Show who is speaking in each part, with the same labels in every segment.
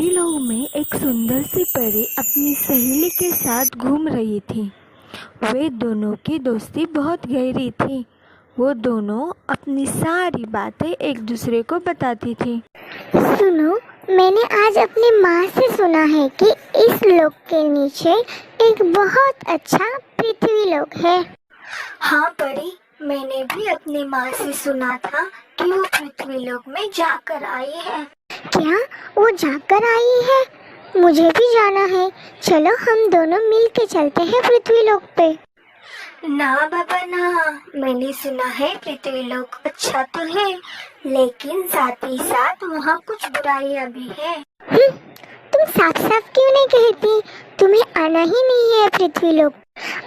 Speaker 1: पृथ्वीलोक में एक सुंदर सी परी अपनी सहेली के साथ घूम रही थी। वे दोनों की दोस्ती बहुत गहरी थी। वो दोनों अपनी सारी बातें एक दूसरे को बताती थी।
Speaker 2: सुनो, मैंने आज अपनी माँ से सुना है कि इस लोक के नीचे एक बहुत अच्छा पृथ्वी लोक है।
Speaker 3: हाँ परी, मैंने भी अपनी माँ से सुना था कि वो पृथ्वी लोक में जाकर आई है।
Speaker 2: क्या वो जाकर आई है? मुझे भी जाना है। चलो हम दोनों मिल के चलते हैं पृथ्वी लोक पे।
Speaker 3: ना बाबा ना, मैंने सुना है पृथ्वी लोक अच्छा तो है, लेकिन साथ ही साथ वहाँ कुछ बुराइयाँ भी है।
Speaker 2: तुम साफ साफ क्यों नहीं कहती? तुम्हें आना ही नहीं है पृथ्वी लोक।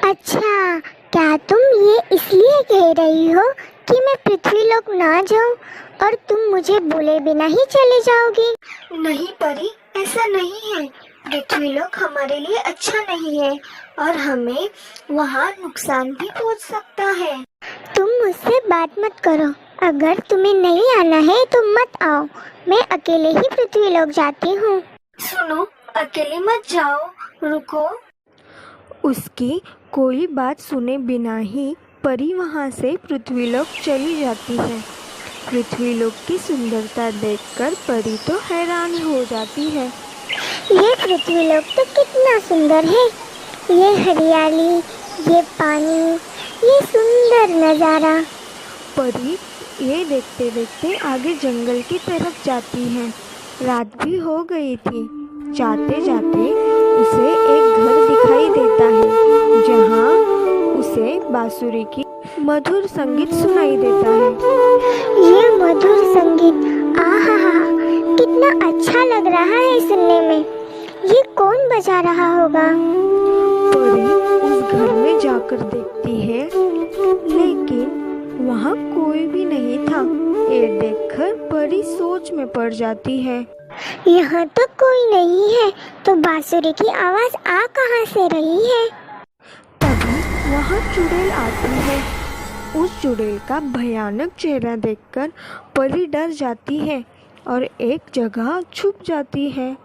Speaker 2: अच्छा, क्या तुम ये इसलिए कह रही हो कि मैं पृथ्वी लोक ना जाऊं और तुम मुझे बोले बिना ही चले जाओगी?
Speaker 3: नहीं परी, ऐसा नहीं है। पृथ्वी लोक हमारे लिए अच्छा नहीं है और हमें वहाँ नुकसान भी पहुँच सकता है।
Speaker 2: तुम मुझसे बात मत करो। अगर तुम्हें नहीं आना है तो मत आओ। मैं अकेले ही पृथ्वी लोक जाती हूँ।
Speaker 3: सुनो, अकेले मत जाओ, रुको।
Speaker 1: उसकी कोई बात सुने बिना ही परी वहाँ से पृथ्वीलोक चली जाती है। पृथ्वीलोक की सुंदरता देखकर परी तो हैरान हो जाती है।
Speaker 2: ये पृथ्वी लोक तो कितना सुंदर है। ये हरियाली, ये पानी, ये सुंदर नज़ारा।
Speaker 1: परी ये देखते देखते आगे जंगल की तरफ जाती है। रात भी हो गई थी। जाते जाते उसे एक घर दिखाई देता है जहाँ उसे बांसुरी की मधुर संगीत सुनाई देता है।
Speaker 2: ये मधुर संगीत, आहा, कितना अच्छा लग रहा है सुनने में। ये कौन बजा रहा होगा?
Speaker 1: परी उस घर में जाकर देखती है, लेकिन वहाँ कोई भी नहीं था। ये देखकर परी सोच में पड़ जाती है।
Speaker 2: यहाँ तो कोई नहीं है, तो बांसुरी की आवाज़ आ कहाँ से रही है?
Speaker 1: तभी वहाँ चुड़ैल आती है। उस चुड़ैल का भयानक चेहरा देखकर परी डर जाती है और एक जगह छुप जाती है।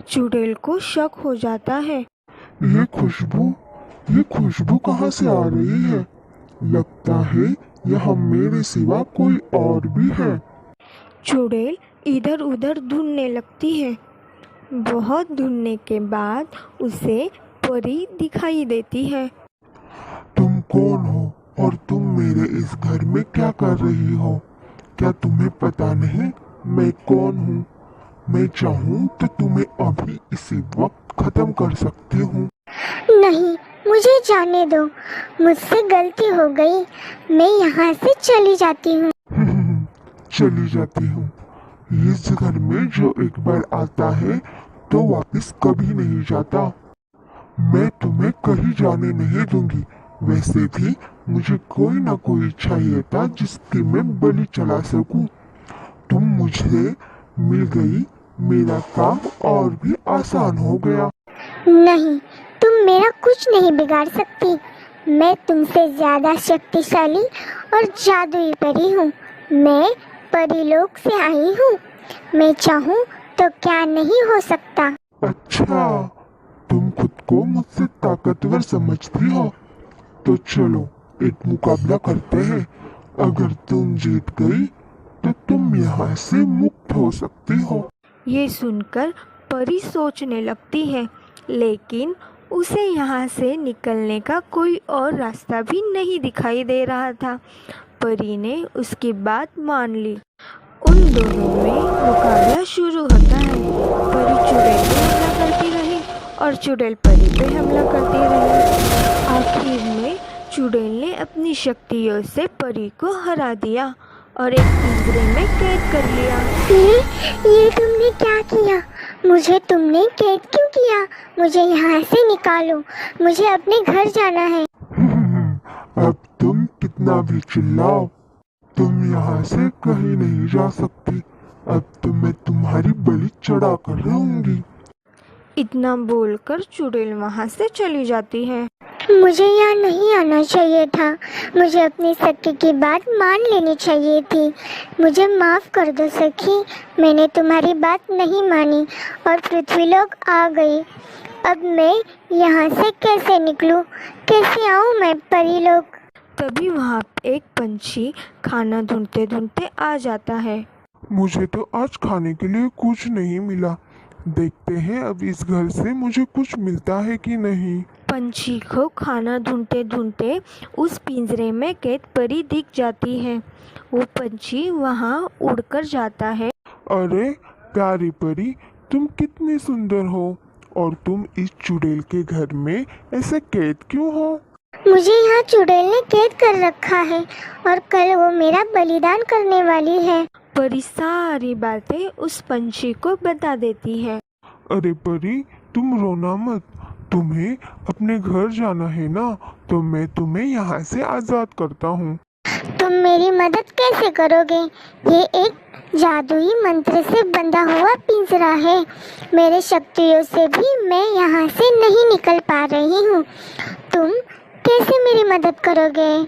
Speaker 1: चुड़ैल को शक हो जाता है।
Speaker 4: ये खुशबू कहाँ से आ रही है? लगता है यहाँ मेरे सिवा कोई और भी है।
Speaker 1: चुड़ैल इधर उधर ढूंढने लगती है। बहुत ढूंढने के बाद उसे परी दिखाई देती है।
Speaker 4: तुम कौन हो और तुम मेरे इस घर में क्या कर रही हो? क्या तुम्हें पता नहीं मैं कौन हूँ? मैं चाहूँ तो तुम्हें अभी इसी वक्त खत्म कर सकती हूँ।
Speaker 2: नहीं, मुझे जाने दो। मुझसे गलती हो गई। मैं यहाँ से चली जाती हूँ।
Speaker 4: चली जाती हूँ। इस घर में जो एक बार आता है तो वापस कभी नहीं जाता। मैं तुम्हें कहीं जाने नहीं दूंगी। वैसे भी मुझे कोई ना कोई चाहिए था जिसकी मैं बलि चला सकूं। तुम मुझे मिल गई, मेरा काम और भी आसान हो गया।
Speaker 2: नहीं, तुम मेरा कुछ नहीं बिगाड़ सकती। मैं तुमसे ज्यादा शक्तिशाली और जादुई परी हूँ। मैं परीलोक से आई हूँ। मैं चाहूँ तो क्या नहीं हो सकता।
Speaker 4: अच्छा, तुम खुद को मुझसे ताकतवर समझती हो? तो चलो एक मुकाबला करते हैं। अगर तुम जीत गई तो तुम यहाँ से मुक्त हो सकती हो।
Speaker 1: ये सुनकर परी सोचने लगती है, लेकिन उसे यहाँ से निकलने का कोई और रास्ता भी नहीं दिखाई दे रहा था। परी ने उसकी बात मान ली। उन दोनों में मुकाबला शुरू होता है। परी चुड़ैल पे हमला करती रही और चुड़ैल परी पे हमला करती रही। आखिर में चुड़ैल ने अपनी शक्तियों से परी को हरा दिया और एक पिंजरे में कैद कर लिया।
Speaker 2: ये तुमने क्या किया? मुझे तुमने कैद क्यों किया? मुझे यहाँ से निकालो। मुझे अपने घर जाना है।
Speaker 4: अब तुम कितना भी चिल्लाओ, तुम यहाँ से कहीं नहीं जा सकती। अब तो मैं तुम्हारी बलि चढ़ा कर रहूंगी।
Speaker 1: इतना बोलकर चुड़ैल वहाँ से चली जाती है।
Speaker 2: मुझे यहाँ नहीं आना चाहिए था। मुझे अपनी सखी की बात मान लेनी चाहिए थी। मुझे माफ़ कर दो सखी, मैंने तुम्हारी बात नहीं मानी और पृथ्वीलोक आ गई। अब मैं यहाँ से कैसे निकलूँ? कैसे आऊँ मैं परीलोक?
Speaker 1: तभी वहाँ एक पंछी खाना ढूंढते ढूंढते आ जाता है।
Speaker 4: मुझे तो आज खाने के लिए कुछ नहीं मिला। देखते हैं अब इस घर से मुझे कुछ मिलता है कि नहीं।
Speaker 1: पंछी को खाना ढूंढते ढूंढते उस पिंजरे में कैद परी दिख जाती है। वो पंछी वहाँ उड़कर जाता है।
Speaker 4: अरे प्यारी परी, तुम कितनी सुंदर हो और तुम इस चुड़ैल के घर में ऐसे कैद क्यों हो?
Speaker 2: मुझे यहाँ चुड़ैल ने कैद कर रखा है और कल वो मेरा बलिदान करने वाली है।
Speaker 1: परी सारी बातें उस पंछी को बता देती है।
Speaker 4: अरे परी, तुम रोना मत। तुम्हें अपने घर जाना है ना, तो मैं तुम्हें यहाँ से आज़ाद करता हूँ।
Speaker 2: तुम मेरी मदद कैसे करोगे? ये एक जादुई मंत्र से बंधा हुआ पिंजरा है। मेरे शक्तियों से भी मैं यहाँ से नहीं निकल पा रही हूँ। तुम कैसे मेरी मदद करोगे?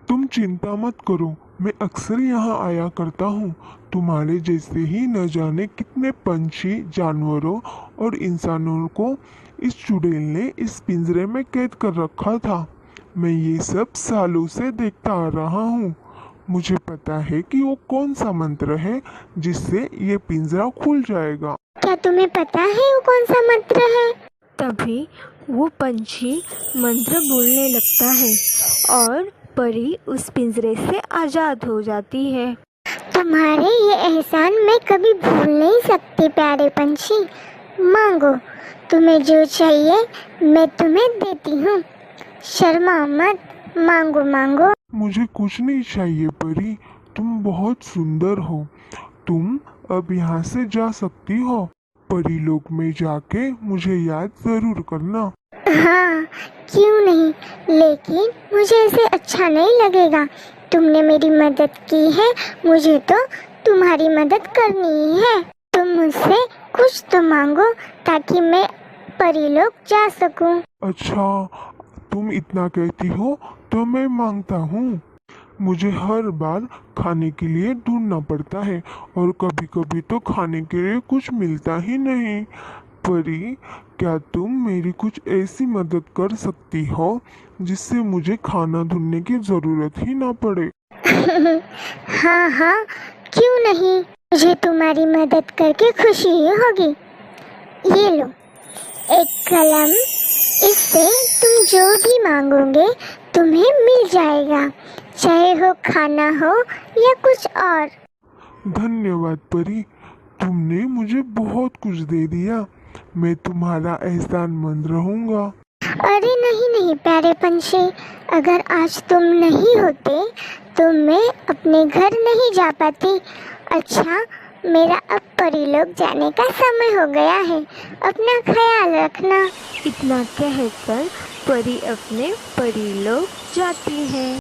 Speaker 4: तुम चिंता मत करो, मैं अक्सर यहाँ आया करता हूँ। तुम्हारे जैसे ही न जाने कितने पंछी, जानवरों और इंसानों को इस चुड़ैल ने इस पिंजरे में कैद कर रखा था। मैं ये सब सालों से देखता आ रहा हूँ। मुझे पता है कि वो कौन सा मंत्र है जिससे ये पिंजरा खुल जाएगा।
Speaker 2: क्या तुम्हें पता है वो कौन सा मंत्र है?
Speaker 1: तभी वो पंछी मंत्र बोलने लगता है और परी उस पिंजरे से आज़ाद हो जाती है।
Speaker 2: तुम्हारे ये एहसान मैं कभी भूल नहीं सकती प्यारे पंछी। मांगो, तुम्हें जो चाहिए मैं तुम्हें देती हूँ। शर्मा मत, मांगो मांगो।
Speaker 4: मुझे कुछ नहीं चाहिए परी, तुम बहुत सुंदर हो। तुम अब यहाँ से जा सकती हो। परीलोक में जाके मुझे याद जरूर करना।
Speaker 2: हाँ, क्यों नहीं, लेकिन मुझे ऐसे अच्छा नहीं लगेगा। तुमने मेरी मदद की है, मुझे तो तुम्हारी मदद करनी ही है। तुम मुझसे कुछ तो मांगो ताकि मैं परीलोक जा सकूं।
Speaker 4: अच्छा, तुम इतना कहती हो तो मैं मांगता हूँ। मुझे हर बार खाने के लिए ढूंढना पड़ता है और कभी कभी तो खाने के लिए कुछ मिलता ही नहीं। परी, क्या तुम मेरी कुछ ऐसी मदद कर सकती हो जिससे मुझे खाना ढूंढने की ज़रूरत ही ना पड़े?
Speaker 2: हाँ हाँ, क्यों नहीं, मुझे तुम्हारी मदद करके खुशी ही होगी। ये लो, एक कलम। इससे तुम जो भी मांगोगे तुम्हें मिल जाएगा, चाहे हो खाना हो या कुछ और।
Speaker 4: धन्यवाद परी, तुमने मुझे बहुत कुछ दे दिया। मैं तुम्हारा एहसानमंद रहूँगा।
Speaker 2: अरे नहीं नहीं प्यारे पंछी, अगर आज तुम नहीं होते तो मैं अपने घर नहीं जा पाती। अच्छा, मेरा अब परीलोक जाने का समय हो गया है, अपना ख्याल रखना।
Speaker 1: इतना कहकर परी अपने परीलोक जाती है।